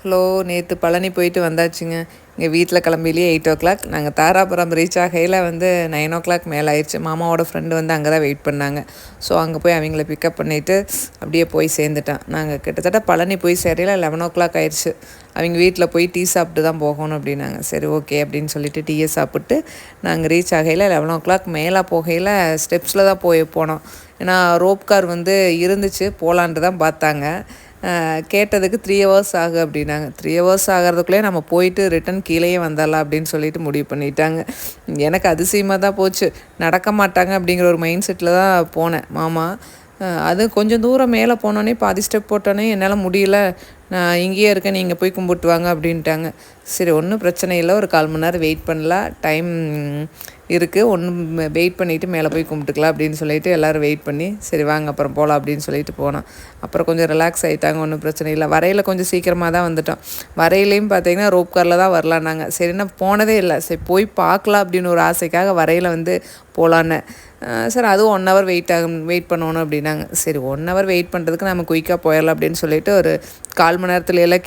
Hello, நேற்று பழனி போயிட்டு வந்தாச்சுங்க. எங்கள் வீட்டில் கிளம்பிலேயே 8 o'clock. நாங்கள் தாராபுரம் ரீச் ஆகையில் 9 o'clock மேலே ஆயிடுச்சு. மாமாவோட ஃப்ரெண்டு அங்கே தான் வெயிட் பண்ணாங்க. ஸோ அங்கே போய் அவங்கள பிக்கப் பண்ணிவிட்டு அப்படியே போய் சேர்ந்துட்டேன். நாங்கள் கிட்டத்தட்ட பழனி போய் சேரையில் 11 o'clock ஆயிடுச்சு. அவங்க வீட்டில் போய் டீ சாப்பிட்டு தான் போகணும் அப்படின்னாங்க. சரி ஓகே அப்படின்னு சொல்லிட்டு டீயை சாப்பிட்டு நாங்கள் ரீச் ஆகையில் 11 o'clock மேலே போகையில் ஸ்டெப்ஸில் தான் போனோம். ஏன்னா ரோப் கார் இருந்துச்சு, போகலான்ட்டு தான் பார்த்தாங்க. கேட்டதுக்கு 3 hours ஆகும் அப்படின்னாங்க. 3 hours ஆகிறதுக்குள்ளே நம்ம போயிட்டு ரிட்டன் கீழேயே வந்துடலாம் அப்படின்னு சொல்லிட்டு முடிவு பண்ணிட்டாங்க. எனக்கு அதிசயமாக தான் போச்சு. நடக்க மாட்டாங்க அப்படிங்கிற ஒரு மைண்ட் செட்டில் தான் போனேன். மாமா அது கொஞ்சம் தூரம் மேலே போனோன்னே பாதி ஸ்டெப் போட்டோன்னே என்னால் முடியல, நான் இங்கேயே இருக்கேன், நீங்கள் போய் கும்பிட்டு வாங்க அப்படின்ட்டாங்க. சரி ஒன்றும் பிரச்சனை இல்லை, ஒரு 1/4 மணி நேரம் வெயிட் பண்ணலாம், டைம் இருக்குது, ஒன்றும் வெயிட் பண்ணிவிட்டு மேலே போய் கும்பிட்டுக்கலாம் அப்படின்னு சொல்லிட்டு எல்லோரும் வெயிட் பண்ணி சரி வாங்க அப்புறம் போகலாம் அப்படின்னு சொல்லிட்டு போனோம். அப்புறம் கொஞ்சம் ரிலாக்ஸ் ஆகிட்டாங்க, ஒன்றும் பிரச்சனை இல்லை. வரையில் கொஞ்சம் சீக்கிரமாக தான் வந்துட்டோம். வரையிலையும் பார்த்தீங்கன்னா ரோப் காரில் தான் வரலான்னாங்க. சரின்னா போனதே இல்லை, சரி போய் பார்க்கலாம் அப்படின்னு ஒரு ஆசைக்காக வரையில் போகலான்னு. சார் அதுவும் 1 hour வெயிட் பண்ணணும் அப்படின்னாங்க. சரி 1 hour வெயிட் பண்ணுறதுக்கு நம்ம குயிக்காக போயிடலாம் அப்படின்னு சொல்லிட்டு ஒரு 1/4 மணி நேரத்துலையெல்லாம்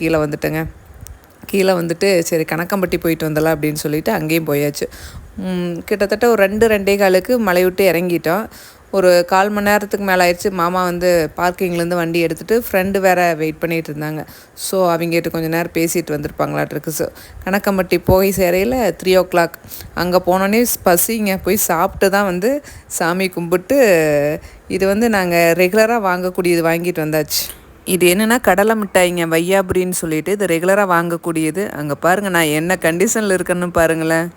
கீழே வந்துட்டு சரி கணக்கம்பட்டி போயிட்டு வந்துடலாம் அப்படின்னு சொல்லிட்டு அங்கேயும் போயாச்சு. கிட்டத்தட்ட ஒரு 2-2:15 மலை விட்டு இறங்கிட்டோம். ஒரு 1/4 மணி நேரத்துக்கு மேலே ஆயிடுச்சு. மாமா பார்க்கிங்லேருந்து வண்டி எடுத்துகிட்டு ஃப்ரெண்டு வேறு வெயிட் பண்ணிகிட்டு இருந்தாங்க. ஸோ அவங்ககிட்ட கொஞ்சம் நேரம் பேசிகிட்டு வந்திருப்பாங்களாட்ருக்கு. ஸோ கணக்கம்பட்டி போய் சேரையில் 3 o'clock. அங்கே போனோடனே பசிங்க, போய் சாப்பிட்டு தான் சாமி கும்பிட்டு இது நாங்கள் ரெகுலராக வாங்கக்கூடியது வாங்கிட்டு வந்தாச்சு. இது என்னென்னா கடலை மிட்டாய்ங்க, வையாபுரின்னு சொல்லிட்டு. இது ரெகுலராக வாங்கக்கூடியது. அங்கே பாருங்கள் நான் என்ன கண்டிஷனில் இருக்கேன்னு பாருங்களேன்.